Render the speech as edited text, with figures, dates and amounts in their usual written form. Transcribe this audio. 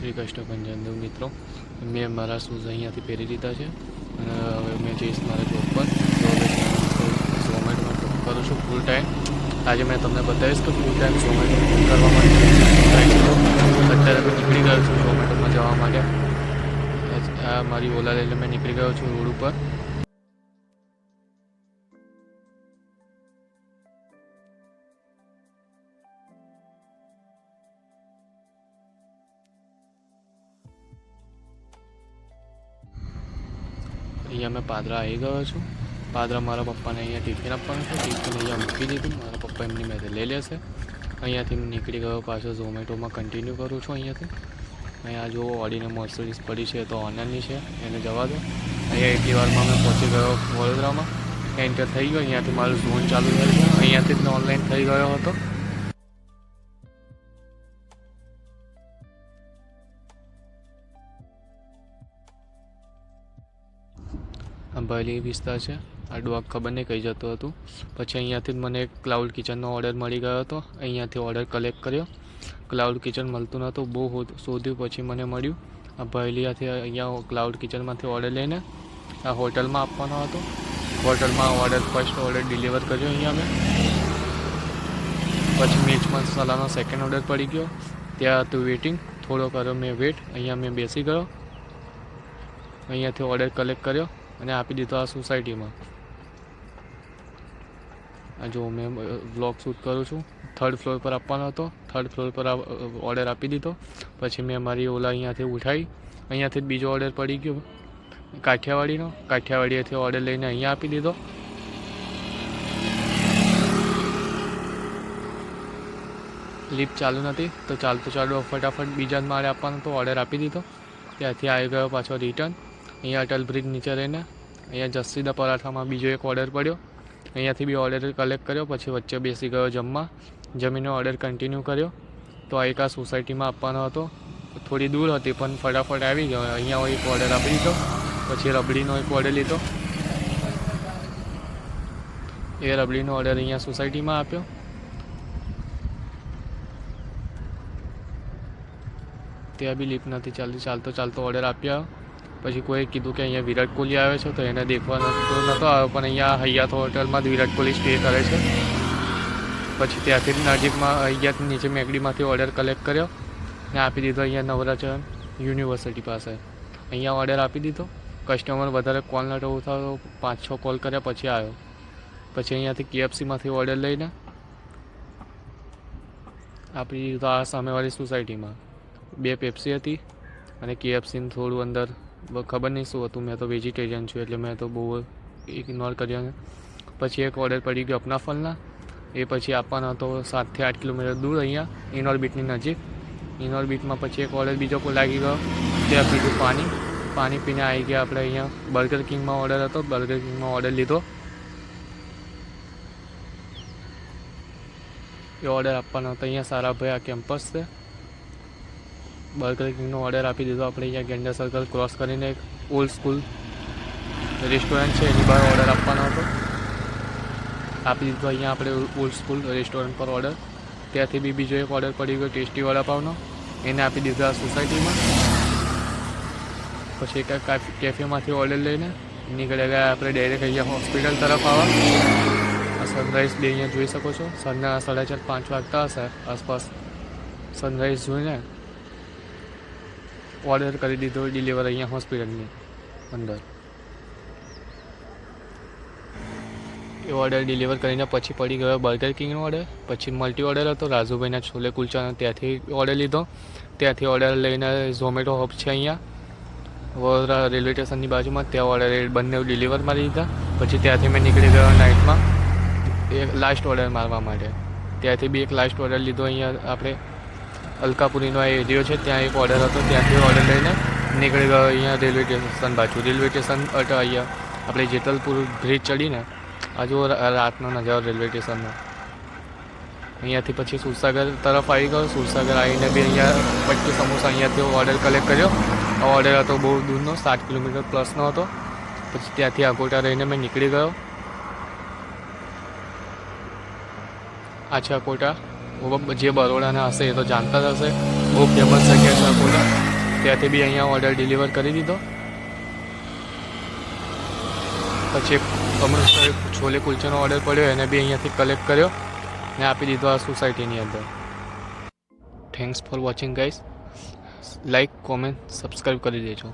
શ્રી કૃષ્ણ પંજાબ મિત્રો, મેં મારા શૂઝ અહીંયાથી પહેરી લીધા છે અને હવે મેં જઈશ મારા જોબ પર. ઝોમેટોમાં જોબ કરું છું ફૂલ ટાઈમ. આજે મેં તમને બતાવીશ કે ફૂલ ટાઈમ ઝોમેટો કરવા માટે અત્યારે મેં નીકળી ગયો છું ઝોમેટોમાં જવા માટે. આ મારી ઓલા લઈને મેં નીકળી ગયો છું રોડ ઉપર. અહીંયા મેં પાદરા આવી ગયો છું. પાદરા મારા પપ્પાને અહીંયા ટિફિન આપવાનું છે. ટિફિન અહીંયા મૂકી દીધું. મારા પપ્પા એમની મેં લઈ લેશે. અહીંયાથી નીકળી ગયો પાછો ઝોમેટોમાં કન્ટિન્યુ કરું છું. અહીંયાથી અહીંયા જો ઓડીને મર્સિડીઝ પડી છે તો ઓનલાઈનની છે, એને જવા દો. અહીંયા એટલી વારમાં મેં પહોંચી ગયો વડોદરામાં. એન્ટર થઈ ગયો. અહીંયાથી મારું ઝોન ચાલુ થયું છે. અહીંયાથી જ ઓનલાઈન થઈ ગયો હતો. અંબાલી વિસ્તાર છે. આ ડોગ ખબર નહીં કઈ જતું હતું. પછી અહીંયાથી જ મને એક ક્લાઉડ કિચનનો ઓર્ડર મળી ગયો હતો. અહીંયાથી ઓર્ડર કલેક્ટ કર્યો. ક્લાઉડ કિચન મળતું નહોતું, બહુ શોધ્યું પછી મને મળ્યું. આ ભાઈલીયાથી અહીંયા ક્લાઉડ કિચનમાંથી ઓર્ડર લઈને આ હોટલમાં આપવાનો હતો. હોટલમાં ફર્સ્ટ ઓર્ડર ડિલિવર કર્યો અહીંયા મેં. પછી મિર્ચ મસાલાનો સેકન્ડ ઓર્ડર પડી ગયો. ત્યાં હતું વેઇટિંગ. થોડો કર્યો મેં વેઇટ. અહીંયા મેં બેસી ગયો. અહીંયાથી ઓર્ડર કલેક્ટ કર્યો અને આપી દીધો આ સોસાયટીમાં. જો મેં વ્લોગ શૂટ કરું છું. થર્ડ ફ્લોર પર આપવાનો હતો. થર્ડ ફ્લોર પર ઓર્ડર આપી દીધો. પછી મેં મારી ઓલા અહીંયાથી ઉઠાવી. અહીંયાથી જ બીજો ઓર્ડર પડી ગયો કાઠિયાવાડીનો. કાઠિયાવાડીએથી ઓર્ડર લઈને અહીંયા આપી દીધો. લિફ્ટ ચાલુ નથી તો ચાલુ ફટાફટ બીજા મારે આપવાનો તો ઓર્ડર આપી દીધો. ત્યાંથી આવી ગયો પાછો રિટર્ન. અહીંયા અટલ બ્રિજ નીચે રહીને અહીંયા જસીદા પરાઠામાં બીજો એક ઓર્ડર પડ્યો. અહીંયાથી બી ઓર્ડર કલેક્ટ કર્યો. પછી વચ્ચે બેસી ગયો જમવા. જમીને ઓર્ડર કન્ટિન્યુ કર્યો. તો આ એક આ સોસાયટીમાં આપવાનો હતો. થોડી દૂર હતી પણ ફટાફટ આવી ગયો. અહીંયા એક ઓર્ડર આપી દીધો. પછી રબડીનો એક ઓર્ડર લીધો. એ રબડીનો ઓર્ડર અહીંયા સોસાયટીમાં આપ્યો. ત્યાં બી લિફ્ટ નથી ચાલતી. ચાલતો ઓર્ડર આપ્યા. પછી કોઈ કીધું કે અહીંયા વિરાટ કોહલી આવે છે તો એને દેખવા નહોતો આવ્યો, પણ અહીંયા હૈયાત હોટલમાં જ વિરાટ કોહલી સ્ટે કરે છે. પછી ત્યાંથી નજીકમાં હૈયાત નીચે મેકડીમાંથી ઓર્ડર કલેક્ટ કર્યો ને આપી દીધો અહીંયા નવરાચરણ યુનિવર્સિટી પાસે. અહીંયા ઓર્ડર આપી દીધો. કસ્ટમર વધારે કોલ નહોતો ઉઠાવતો. 5-6 કોલ કર્યા પછી આવ્યો. પછી અહીંયાથી KFCમાંથી ઓર્ડર લઈને આપી દીધો આ સામેવાળી સોસાયટીમાં. 2 પેપ્સી હતી અને KFCનું થોડું અંદર ખબર નહીં શું હતું. મેં તો વેજીટેરિયન છું એટલે મેં તો બહુ ઇગ્નોર કર્યા. પછી એક ઓર્ડર પડી ગયો અપના ફલના. એ પછી આપવાનો હતો 7 થી 8 કિલોમીટર દૂર અહીંયા ઇનોર્બિટની નજીક. ઇનોર્બિટમાં પછી એક ઓર્ડર બીજો કોઈ લાગી ગયો. ત્યાં પીધું પાણી પીને આવી ગયા આપણે અહીંયા બર્ગર કિંગમાં ઓર્ડર હતો. બર્ગર કિંગમાં ઓર્ડર લીધો. એ ઓર્ડર આપવાનો હતો અહીંયા સારાભાઈ આ કેમ્પસ છે. બર્ગર કિંગનો ઓર્ડર આપી દીધો. આપણે અહીંયા ગેંડા સર્કલ ક્રોસ કરીને એક ઓલ્ડ સ્કૂલ રેસ્ટોરન્ટ છે એની બહાર ઓર્ડર આપવાનો હતો. આપી દીધો અહીંયા આપણે ઓલ્ડ સ્કૂલ રેસ્ટોરન્ટ પર ઓર્ડર. ત્યાંથી બી બીજો એક ઓર્ડર પડી ગયો ટેસ્ટી વડાપાવનો. એને આપી દીધો આ સોસાયટીમાં. પછી એક કેફેમાંથી ઓર્ડર લઈને નીકળી ગયા આપણે ડાયરેક્ટ અહીંયા હોસ્પિટલ તરફ આવવા. સનરાઈઝ બે અહીંયા જોઈ શકો છો. સાંજના 4:30-5 વાગતા હશે આસપાસ. સનરાઈઝ જોઈને ઓર્ડર કરી દીધો ડિલિવર અહીંયા હોસ્પિટલની અંદર. એ ઓર્ડર ડિલિવર કરીને પછી પડી ગયો બર્ગર કિંગનો ઓર્ડર. પછી મલ્ટી ઓર્ડર હતો રાજુભાઈના છોલે કુલચાનો. ત્યાંથી ઓર્ડર લીધો. ત્યાંથી ઓર્ડર લઈને ઝોમેટો હબ છે અહીંયા વડોદરા રેલવે સ્ટેશનની બાજુમાં. ત્યાં ઓર્ડર બંને ડિલિવર મારી દીધા. પછી ત્યાંથી મેં નીકળી ગયો નાઇટમાં એક લાસ્ટ ઓર્ડર મારવા માટે. ત્યાંથી બી એક લાસ્ટ ઓર્ડર લીધો. અહીંયા આપણે અલકાપુરીનો એરિયો છે ત્યાં એક ઓર્ડર હતો. ત્યાંથી ઓર્ડર લઈને નીકળી ગયો અહીંયા રેલવે સ્ટેશન બાજુ. રેલવે સ્ટેશન અહીંયા આપણે જેતલપુર બ્રિજ ચડીને આ જો રાતનો નજારો રેલવે સ્ટેશનનો. અહીંયાથી પછી સુરસાગર તરફ આવી ગયો. સુરસાગર આવીને બી અહીંયા પટ્ટી સમોસા અહીંયાથી ઓર્ડર કલેક્ટ કર્યો. આ ઓર્ડર હતો બહુ દૂરનો 7 કિલોમીટર પ્લસનો હતો. પછી ત્યાંથી અકોટા રહીને મેં નીકળી ગયો. આ છે અકોટા. જે બરોડાના હશે એ તો જાણતા જ હશે. બહુ ફેમસ જગ્યા છે અકોટા. ત્યાંથી બી અહીંયા ઓર્ડર ડિલિવર કરી દીધો. પછી એક અમૃતસર છોલે કુલચાનો ઓર્ડર પડ્યો, એને બી અહીંયાથી કલેક્ટ કર્યો ને આપી દીધો આ સોસાયટીની અંદર. Thanks for watching guys. Like, comment, subscribe કરી દેજો.